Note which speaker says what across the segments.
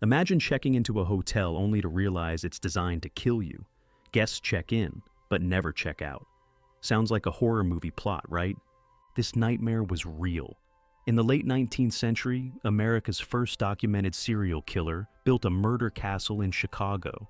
Speaker 1: Imagine checking into a hotel only to realize it's designed to kill you. Guests check in, but never check out. Sounds like a horror movie plot, right? This nightmare was real. In the late 19th century, America's first documented serial killer built a murder castle in Chicago.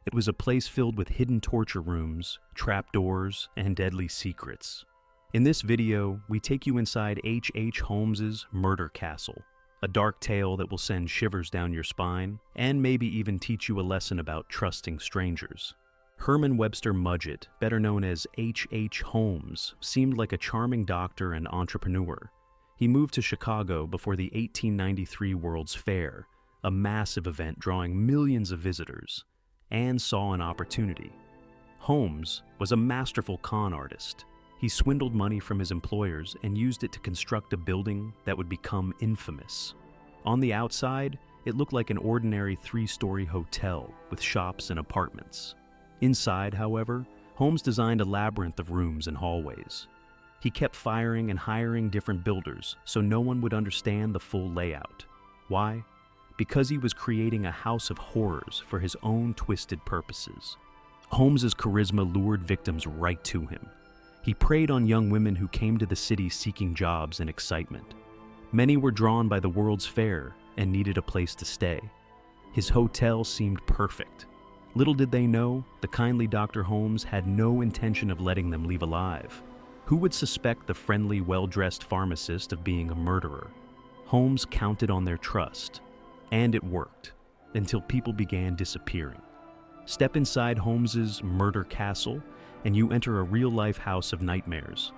Speaker 1: It was a place filled with hidden torture rooms, trapdoors, and deadly secrets. In this video, we take you inside H.H. Holmes's murder castle, a dark tale that will send shivers down your spine and maybe even teach you a lesson about trusting strangers. Herman Webster Mudgett, better known as H.H. Holmes, seemed like a charming doctor and entrepreneur. He moved to Chicago before the 1893 World's Fair, a massive event drawing millions of visitors, and saw an opportunity. Holmes was a masterful con artist. He swindled money from his employers and used it to construct a building that would become infamous. On the outside, it looked like an ordinary three-story hotel with shops and apartments. Inside, however, Holmes designed a labyrinth of rooms and hallways. He kept firing and hiring different builders so no one would understand the full layout. Why? Because he was creating a house of horrors for his own twisted purposes. Holmes's charisma lured victims right to him. He preyed on young women who came to the city seeking jobs and excitement. Many were drawn by the World's Fair and needed a place to stay. His hotel seemed perfect. Little did they know, the kindly Dr. Holmes had no intention of letting them leave alive. Who would suspect the friendly, well-dressed pharmacist of being a murderer? Holmes counted on their trust, and it worked, until people began disappearing. Step inside Holmes's murder castle, and you enter a real-life house of nightmares.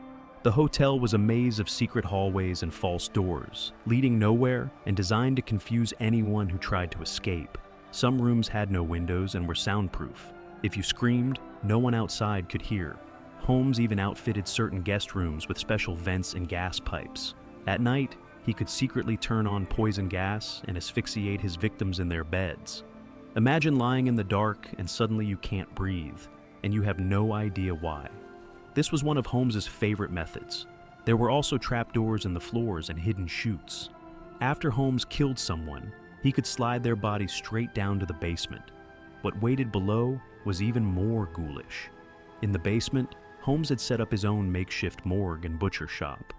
Speaker 1: The hotel was a maze of secret hallways and false doors, leading nowhere and designed to confuse anyone who tried to escape. Some rooms had no windows and were soundproof. If you screamed, no one outside could hear. Holmes even outfitted certain guest rooms with special vents and gas pipes. At night, he could secretly turn on poison gas and asphyxiate his victims in their beds. Imagine lying in the dark and suddenly you can't breathe, and you have no idea why. This was one of Holmes's favorite methods. There were also trapdoors in the floors and hidden chutes. After Holmes killed someone, he could slide their body straight down to the basement. What waited below was even more ghoulish. In the basement, Holmes had set up his own makeshift morgue and butcher shop.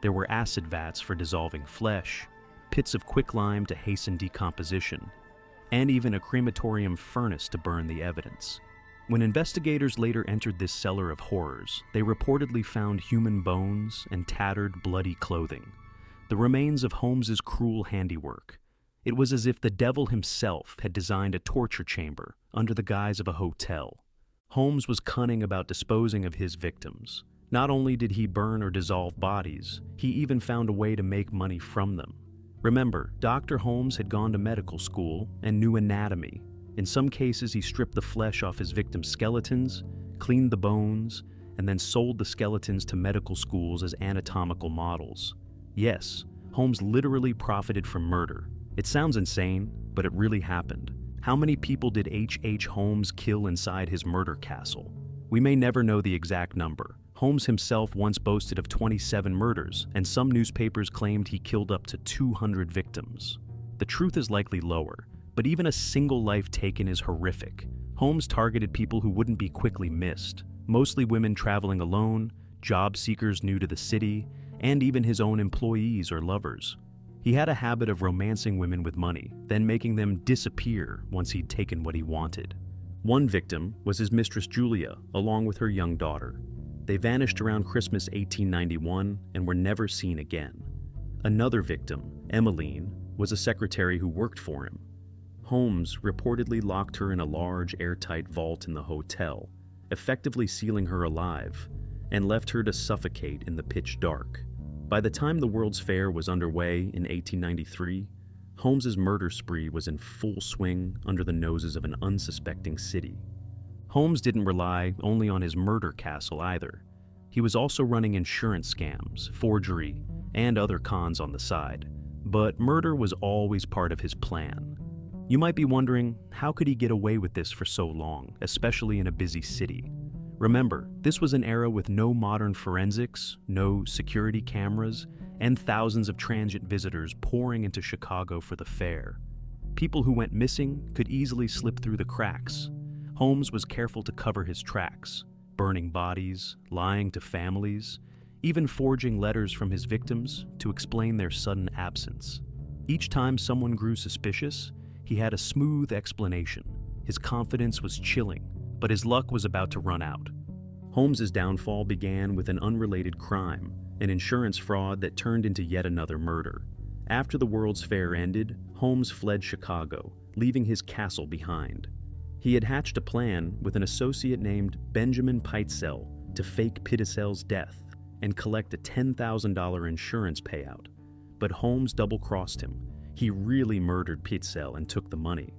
Speaker 1: There were acid vats for dissolving flesh, pits of quicklime to hasten decomposition, and even a crematorium furnace to burn the evidence. When investigators later entered this cellar of horrors, they reportedly found human bones and tattered, bloody clothing, the remains of Holmes's cruel handiwork. It was as if the devil himself had designed a torture chamber under the guise of a hotel. Holmes was cunning about disposing of his victims. Not only did he burn or dissolve bodies, he even found a way to make money from them. Remember, Dr. Holmes had gone to medical school and knew anatomy. In some cases, he stripped the flesh off his victims' skeletons, cleaned the bones, and then sold the skeletons to medical schools as anatomical models. Yes, Holmes literally profited from murder. It sounds insane, but it really happened. How many people did H.H. Holmes kill inside his murder castle? We may never know the exact number. Holmes himself once boasted of 27 murders, and some newspapers claimed he killed up to 200 victims. The truth is likely lower, but even a single life taken is horrific. Holmes targeted people who wouldn't be quickly missed, mostly women traveling alone, job seekers new to the city, and even his own employees or lovers. He had a habit of romancing women with money, then making them disappear once he'd taken what he wanted. One victim was his mistress Julia, along with her young daughter. They vanished around Christmas 1891 and were never seen again. Another victim, Emmeline, was a secretary who worked for him. Holmes reportedly locked her in a large airtight vault in the hotel, effectively sealing her alive, and left her to suffocate in the pitch dark. By the time the World's Fair was underway in 1893, Holmes's murder spree was in full swing under the noses of an unsuspecting city. Holmes didn't rely only on his murder castle either. He was also running insurance scams, forgery, and other cons on the side. But murder was always part of his plan. You might be wondering, how could he get away with this for so long, especially in a busy city? Remember, this was an era with no modern forensics, no security cameras, and thousands of transient visitors pouring into Chicago for the fair. People who went missing could easily slip through the cracks. Holmes was careful to cover his tracks, burning bodies, lying to families, even forging letters from his victims to explain their sudden absence. Each time someone grew suspicious, he had a smooth explanation. His confidence was chilling, but his luck was about to run out. Holmes's downfall began with an unrelated crime, an insurance fraud that turned into yet another murder. After the World's Fair ended, Holmes fled Chicago, leaving his castle behind. He had hatched a plan with an associate named Benjamin Pitezel to fake Pitezel's death and collect a $10,000 insurance payout. But Holmes double-crossed him. He really murdered Pitezel and took the money.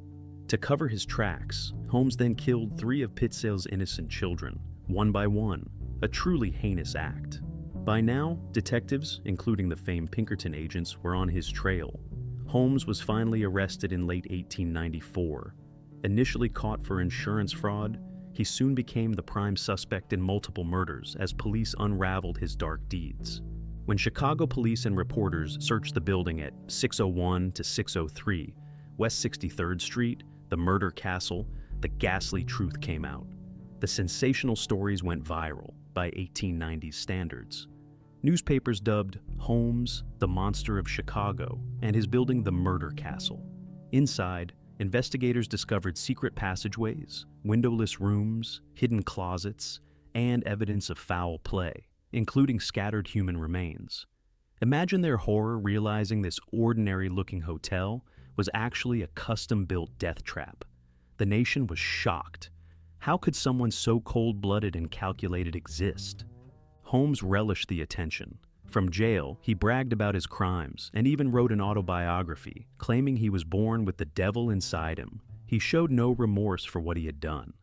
Speaker 1: To cover his tracks, Holmes then killed 3 of Pitezel's innocent children, one by one, a truly heinous act. By now, detectives, including the famed Pinkerton agents, were on his trail. Holmes was finally arrested in late 1894. Initially caught for insurance fraud, he soon became the prime suspect in multiple murders as police unraveled his dark deeds. When Chicago police and reporters searched the building at 601 to 603 West 63rd Street, the murder castle, the ghastly truth came out. The sensational stories went viral by 1890s standards. Newspapers dubbed Holmes the Monster of Chicago and his building the Murder Castle. Inside, investigators discovered secret passageways, windowless rooms, hidden closets, and evidence of foul play, including scattered human remains. Imagine their horror realizing this ordinary-looking hotel was actually a custom-built death trap. The nation was shocked. How could someone so cold-blooded and calculated exist? Holmes relished the attention. From jail, he bragged about his crimes and even wrote an autobiography, claiming he was born with the devil inside him. He showed no remorse for what he had done.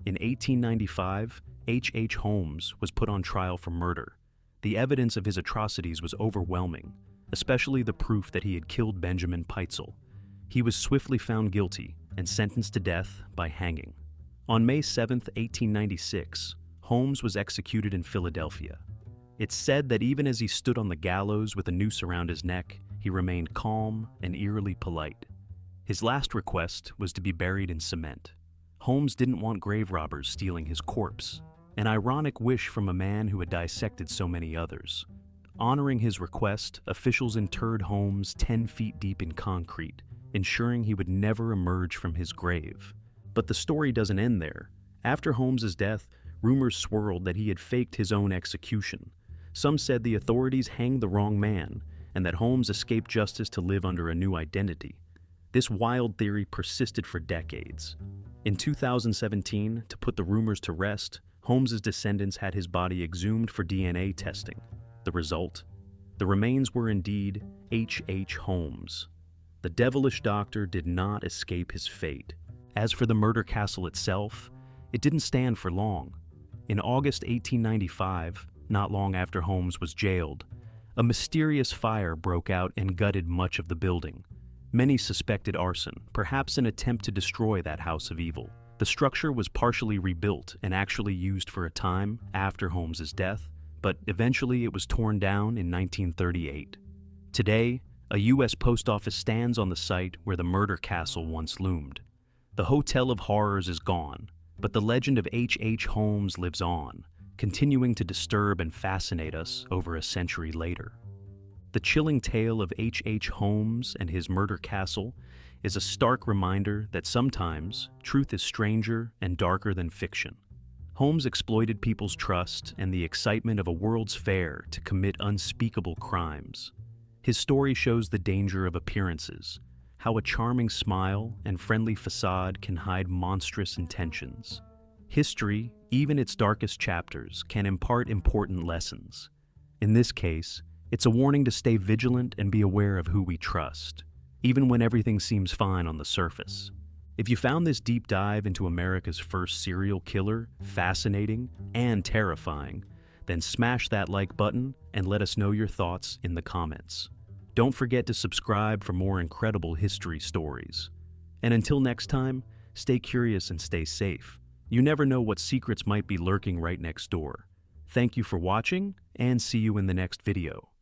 Speaker 1: In 1895, H. Holmes was put on trial for murder. The evidence of his atrocities was overwhelming, especially the proof that he had killed Benjamin Pitezel. He was swiftly found guilty and sentenced to death by hanging. On May 7, 1896, Holmes was executed in Philadelphia. It's said that even as he stood on the gallows with a noose around his neck, he remained calm and eerily polite. His last request was to be buried in cement. Holmes didn't want grave robbers stealing his corpse, an ironic wish from a man who had dissected so many others. Honoring his request, officials interred Holmes 10 feet deep in concrete, ensuring he would never emerge from his grave. But the story doesn't end there. After Holmes's death, rumors swirled that he had faked his own execution. Some said the authorities hanged the wrong man, and that Holmes escaped justice to live under a new identity. This wild theory persisted for decades. In 2017, to put the rumors to rest, Holmes's descendants had his body exhumed for DNA testing. The result? The remains were indeed H. Holmes. The devilish doctor did not escape his fate. As for the murder castle itself, it didn't stand for long. In August 1895, not long after Holmes was jailed, a mysterious fire broke out and gutted much of the building. Many suspected arson, perhaps an attempt to destroy that house of evil. The structure was partially rebuilt and actually used for a time after Holmes's death, but eventually it was torn down in 1938. Today, a U.S. post office stands on the site where the murder castle once loomed. The Hotel of Horrors is gone, but the legend of H. Holmes lives on, continuing to disturb and fascinate us over a century later. The chilling tale of H. Holmes and his murder castle is a stark reminder that sometimes truth is stranger and darker than fiction. Holmes exploited people's trust and the excitement of a World's Fair to commit unspeakable crimes. His story shows the danger of appearances, how a charming smile and friendly facade can hide monstrous intentions. History, even its darkest chapters, can impart important lessons. In this case, it's a warning to stay vigilant and be aware of who we trust, even when everything seems fine on the surface. If you found this deep dive into America's first serial killer fascinating and terrifying, then smash that like button and let us know your thoughts in the comments. Don't forget to subscribe for more incredible history stories. And until next time, stay curious and stay safe. You never know what secrets might be lurking right next door. Thank you for watching, and see you in the next video.